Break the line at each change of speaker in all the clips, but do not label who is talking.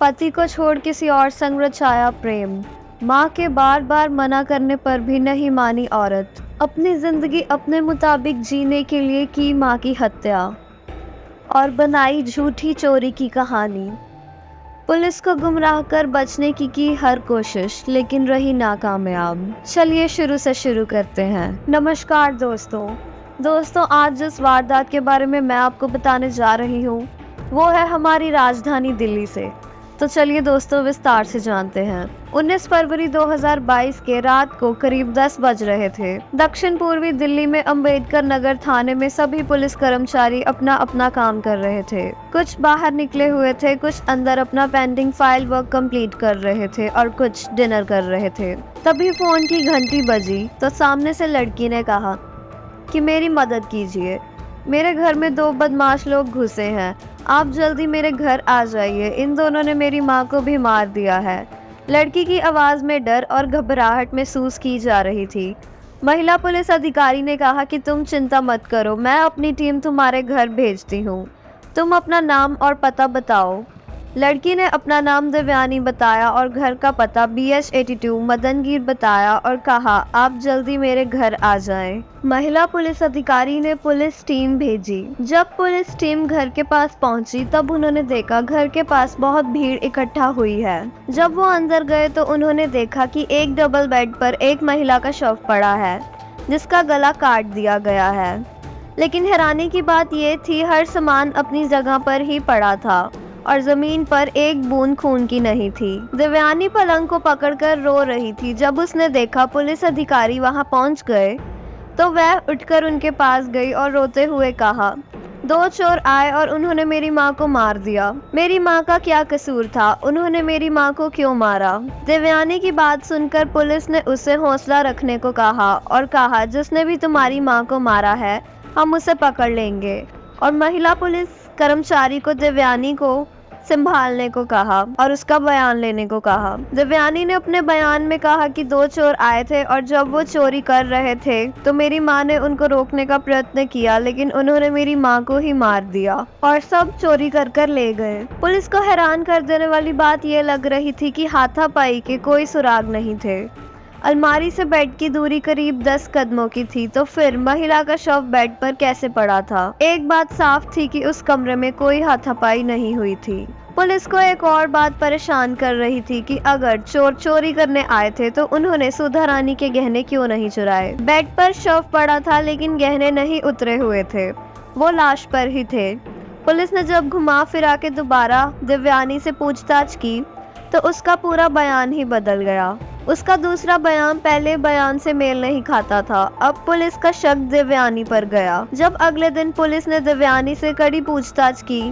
पति को छोड़ किसी और संग रचाया प्रेम। माँ के बार बार मना करने पर भी नहीं मानी औरत। अपनी जिंदगी अपने मुताबिक जीने के लिए की माँ की हत्या और बनाई झूठी चोरी की कहानी। पुलिस को गुमराह कर बचने की हर कोशिश, लेकिन रही नाकामयाब। चलिए शुरू से शुरू करते हैं। नमस्कार दोस्तों, आज जिस वारदात के बारे में मैं आपको बताने जा रही हूँ वो है हमारी राजधानी दिल्ली से। तो चलिए दोस्तों विस्तार से जानते हैं। 19 फरवरी 2022 के रात को करीब 10 बज रहे थे। दक्षिण पूर्वी दिल्ली में अंबेडकर नगर थाने में सभी पुलिस कर्मचारी अपना अपना काम कर रहे थे। कुछ बाहर निकले हुए थे, कुछ अंदर अपना पेंडिंग फाइल वर्क कंप्लीट कर रहे थे और कुछ डिनर कर रहे थे। तभी फोन की घंटी बजी तो सामने से लड़की ने कहा कि मेरी मदद कीजिए, मेरे घर में 2 बदमाश लोग घुसे हैं, आप जल्दी मेरे घर आ जाइए, इन दोनों ने मेरी माँ को भी मार दिया है। लड़की की आवाज़ में डर और घबराहट महसूस की जा रही थी। महिला पुलिस अधिकारी ने कहा कि तुम चिंता मत करो, मैं अपनी टीम तुम्हारे घर भेजती हूँ, तुम अपना नाम और पता बताओ। लड़की ने अपना नाम देवयानी बताया और घर का पता BH82 मदनगीर बताया और कहा आप जल्दी मेरे घर आ जाएं। महिला पुलिस अधिकारी ने पुलिस टीम भेजी। जब पुलिस टीम घर के पास पहुंची तब उन्होंने देखा घर के पास बहुत भीड़ इकट्ठा हुई है। जब वो अंदर गए तो उन्होंने देखा कि एक डबल बेड पर एक महिला का शव पड़ा है जिसका गला काट दिया गया है। लेकिन हैरानी की बात ये थी, हर सामान अपनी जगह पर ही पड़ा था और जमीन पर एक बूंद खून की नहीं थी। देवयानी पलंग को पकड़कर रो रही थी। जब उसने देखा पुलिस अधिकारी वहां पहुंच गए तो वह उठकर उनके पास गई और रोते हुए कहा 2 चोर आए और उन्होंने मेरी माँ को मार दिया। मेरी माँ का क्या कसूर था, उन्होंने मेरी माँ को क्यों मारा? देवयानी की बात सुनकर पुलिस ने उसे हौसला रखने को कहा और कहा जिसने भी तुम्हारी माँ को मारा है हम उसे पकड़ लेंगे, और महिला पुलिस कर्मचारी को देवयानी को संभालने को कहा और उसका बयान लेने को कहा। देवयानी ने अपने बयान में कहा कि 2 चोर आए थे और जब वो चोरी कर रहे थे तो मेरी माँ ने उनको रोकने का प्रयत्न किया, लेकिन उन्होंने मेरी माँ को ही मार दिया और सब चोरी कर ले गए। पुलिस को हैरान कर देने वाली बात ये लग रही थी कि हाथापाई के कोई सुराग नहीं थे। अलमारी से बेड की दूरी करीब 10 कदमों की थी, तो फिर महिला का शव बेड पर कैसे पड़ा था? एक बात साफ थी कि उस कमरे में कोई हाथापाई नहीं हुई थी। पुलिस को एक और बात परेशान कर रही थी कि अगर चोर चोरी करने आए थे तो उन्होंने सुधा रानी के गहने क्यों नहीं चुराए? बेड पर शव पड़ा था लेकिन गहने नहीं उतरे हुए थे, वो लाश पर ही थे। पुलिस ने जब घुमा फिरा के दोबारा देवयानी से पूछताछ की तो उसका पूरा बयान ही बदल गया। उसका दूसरा बयान पहले बयान से मेल नहीं खाता था। अब पुलिस का शक देवयानी पर गया। जब अगले दिन पुलिस ने देवयानी से कड़ी पूछताछ की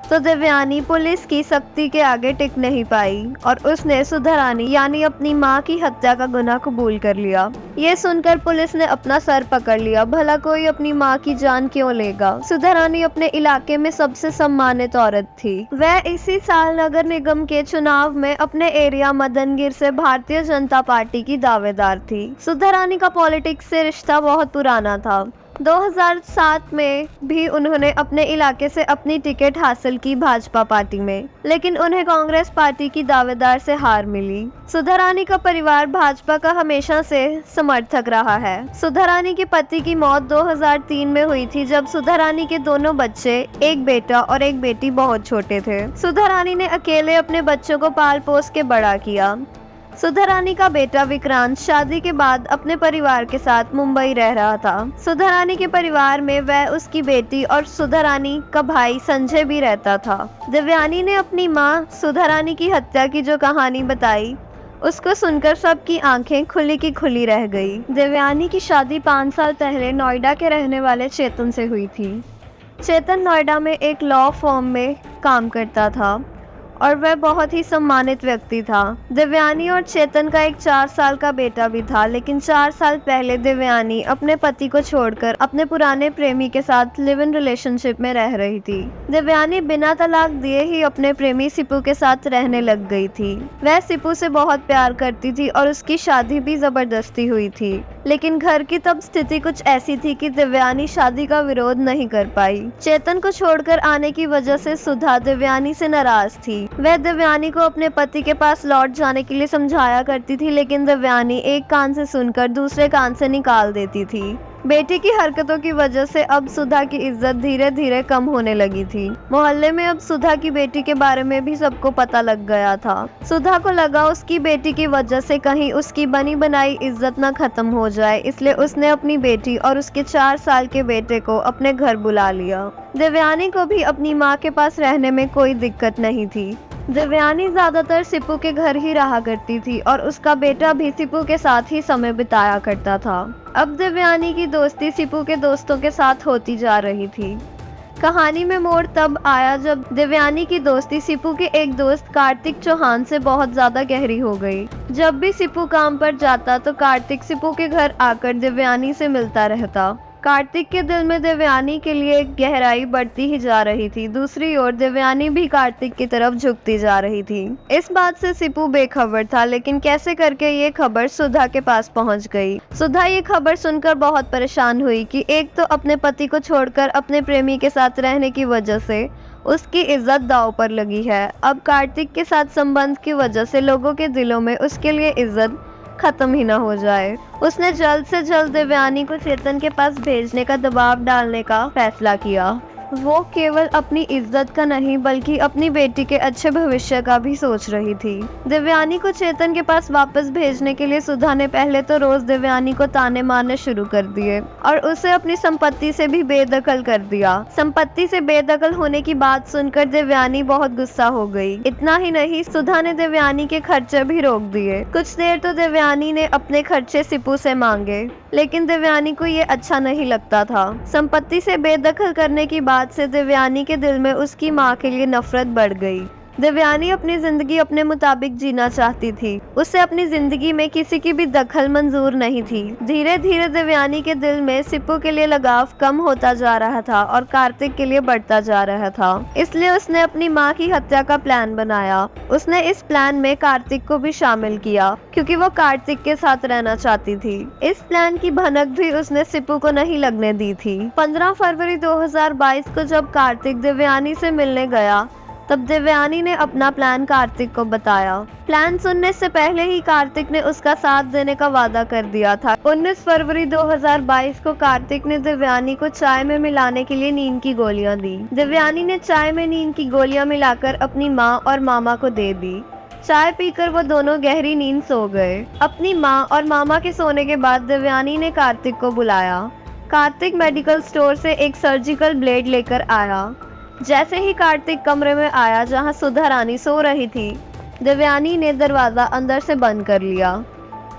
तो देवयानी पुलिस की सख्ती के आगे टिक नहीं पाई और उसने सुधा रानी यानी अपनी माँ की हत्या का गुनाह कबूल कर लिया। ये सुनकर पुलिस ने अपना सर पकड़ लिया, भला कोई अपनी माँ की जान क्यों लेगा? सुधा रानी अपने इलाके में सबसे सम्मानित औरत थी। वह इसी साल नगर निगम के चुनाव में अपने एरिया मदनगीर से भारतीय जनता पार्टी की दावेदार थी। सुधा रानी का पॉलिटिक्स से रिश्ता बहुत पुराना था। 2007 में भी उन्होंने अपने इलाके से अपनी टिकट हासिल की भाजपा पार्टी में, लेकिन उन्हें कांग्रेस पार्टी की दावेदार से हार मिली। सुधा रानी का परिवार भाजपा का हमेशा से समर्थक रहा है। सुधा रानी के पति की मौत 2003 में हुई थी, जब सुधा रानी के दोनों बच्चे, एक बेटा और एक बेटी, बहुत छोटे थे। सुधा रानी ने अकेले अपने बच्चों को पाल पोस के बड़ा किया। सुधा रानी का बेटा विक्रांत शादी के बाद अपने परिवार के साथ मुंबई रह रहा था। सुधा रानी के परिवार में वह, उसकी बेटी और सुधा रानी का भाई संजय भी रहता था। देवयानी ने अपनी मां सुधा रानी की हत्या की जो कहानी बताई उसको सुनकर सबकी आंखें खुली की खुली रह गई। देवयानी की शादी 5 साल पहले नोएडा के रहने वाले चेतन से हुई थी। चेतन नोएडा में एक लॉ फर्म में काम करता था और वह बहुत ही सम्मानित व्यक्ति था। देवयानी और चेतन का एक 4 साल का बेटा भी था, लेकिन 4 साल पहले देवयानी अपने पति को छोड़कर अपने पुराने प्रेमी के साथ लिव इन रिलेशनशिप में रह रही थी। देवयानी बिना तलाक दिए ही अपने प्रेमी सिपू के साथ रहने लग गई थी। वह सिपू से बहुत प्यार करती थी और उसकी शादी भी जबरदस्ती हुई थी, लेकिन घर की तब स्थिति कुछ ऐसी थी कि देवयानी शादी का विरोध नहीं कर पाई। चेतन को छोड़कर आने की वजह से सुधा देवयानी से नाराज थी वह देवयानी को अपने पति के पास लौट जाने के लिए समझाया करती थी, लेकिन देवयानी एक कान से सुनकर दूसरे कान से निकाल देती थी। बेटी की हरकतों की वजह से अब सुधा की इज्जत धीरे धीरे कम होने लगी थी। मोहल्ले में अब सुधा की बेटी के बारे में भी सबको पता लग गया था। सुधा को लगा उसकी बेटी की वजह से कहीं उसकी बनी बनाई इज्जत न खत्म हो जाए, इसलिए उसने अपनी बेटी और उसके 4 साल के बेटे को अपने घर बुला लिया। देवयानी को भी अपनी माँ के पास रहने में कोई दिक्कत नहीं थी। देवयानी ज्यादातर सिपू के घर ही रहा करती थी और उसका बेटा भी सिपू के साथ ही समय बिताया करता था। अब देवयानी की दोस्ती सिपू के दोस्तों के साथ होती जा रही थी। कहानी में मोड़ तब आया जब देवयानी की दोस्ती सिपू के एक दोस्त कार्तिक चौहान से बहुत ज्यादा गहरी हो गई। जब भी सिपू काम पर जाता तो कार्तिक सिपू के घर आकर देवयानी से मिलता रहता। कार्तिक के दिल में देवयानी के लिए गहराई बढ़ती ही जा रही थी। दूसरी ओर देवयानी भी कार्तिक की तरफ झुकती जा रही थी। इस बात से सिपू बेखबर था, लेकिन कैसे करके ये खबर सुधा के पास पहुंच गई। सुधा ये खबर सुनकर बहुत परेशान हुई कि एक तो अपने पति को छोड़कर अपने प्रेमी के साथ रहने की वजह से उसकी इज्जत दांव पर लगी है। अब कार्तिक के साथ संबंध की वजह से लोगों के दिलों में उसके लिए इज्जत खत्म ही ना हो जाए। उसने जल्द से जल्द देवयानी को चेतन के पास भेजने का दबाव डालने का फैसला किया। वो केवल अपनी इज्जत का नहीं बल्कि अपनी बेटी के अच्छे भविष्य का भी सोच रही थी। देवयानी को चेतन के पास वापस भेजने के लिए सुधा ने पहले तो रोज देवयानी को ताने मारने शुरू कर दिए और उसे अपनी संपत्ति से भी बेदखल कर दिया। संपत्ति से बेदखल होने की बात सुनकर देवयानी बहुत गुस्सा हो गई। इतना ही नहीं, सुधा ने देवयानी के खर्चे भी रोक दिए। कुछ देर तो देवयानी ने अपने खर्चे सिपू से मांगे, लेकिन देवयानी को ये अच्छा नहीं लगता था। संपत्ति से बेदखल करने की बात से देवयानी के दिल में उसकी माँ के लिए नफरत बढ़ गई। देवयानी अपनी जिंदगी अपने मुताबिक जीना चाहती थी। उसे अपनी जिंदगी में किसी की भी दखल मंजूर नहीं थी। धीरे धीरे देवयानी के दिल में सिपू के लिए लगाव कम होता जा रहा था और कार्तिक के लिए बढ़ता जा रहा था। इसलिए उसने अपनी माँ की हत्या का प्लान बनाया। उसने इस प्लान में कार्तिक को भी शामिल किया क्योंकि वो कार्तिक के साथ रहना चाहती थी। इस प्लान की भनक भी उसने सिपू को नहीं लगने दी थी। 15 फरवरी 2022 को जब कार्तिक देवयानी से मिलने गया तब देवयानी ने अपना प्लान कार्तिक को बताया। प्लान सुनने से पहले ही कार्तिक ने उसका साथ देने का वादा कर दिया था। 19 फरवरी 2022 को कार्तिक ने देवयानी को चाय में मिलाने के लिए नींद की गोलियां दी। देवयानी ने चाय में नींद की गोलियां मिलाकर अपनी माँ और मामा को दे दी। चाय पीकर वो दोनों गहरी नींद सो गए। अपनी माँ और मामा के सोने के बाद देवयानी ने कार्तिक को बुलाया। कार्तिक मेडिकल स्टोर से एक सर्जिकल ब्लेड लेकर आया। जैसे ही कार्तिक कमरे में आया जहां सुधा रानी सो रही थी, देवयानी ने दरवाजा अंदर से बंद कर लिया।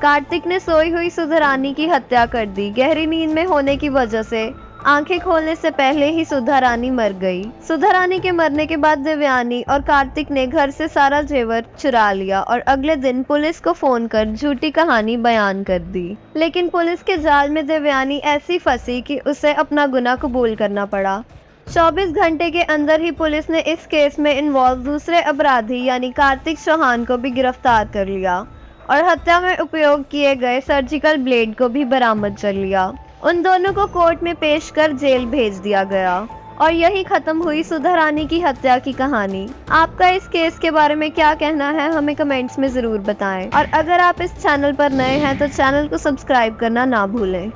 कार्तिक ने सोई हुई सुधा रानी की हत्या कर दी। गहरी नींद में होने की वजह से आंखें खोलने से पहले ही सुधा रानी मर गई। सुधा रानी के मरने के बाद देवयानी और कार्तिक ने घर से सारा जेवर चुरा लिया और अगले दिन पुलिस को फोन कर झूठी कहानी बयान कर दी। लेकिन पुलिस के जाल में देवयानी ऐसी फंसी कि उसे अपना गुनाह कबूल करना पड़ा। 24 घंटे के अंदर ही पुलिस ने इस केस में इन्वॉल्व दूसरे अपराधी यानी कार्तिक चौहान को भी गिरफ्तार कर लिया और हत्या में उपयोग किए गए सर्जिकल ब्लेड को भी बरामद कर लिया। उन दोनों को कोर्ट में पेश कर जेल भेज दिया गया और यही खत्म हुई सुधा रानी की हत्या की कहानी। आपका इस केस के बारे में क्या कहना है हमें कमेंट्स में जरूर बताएं और अगर आप इस चैनल पर नए हैं तो चैनल को सब्सक्राइब करना ना भूलें।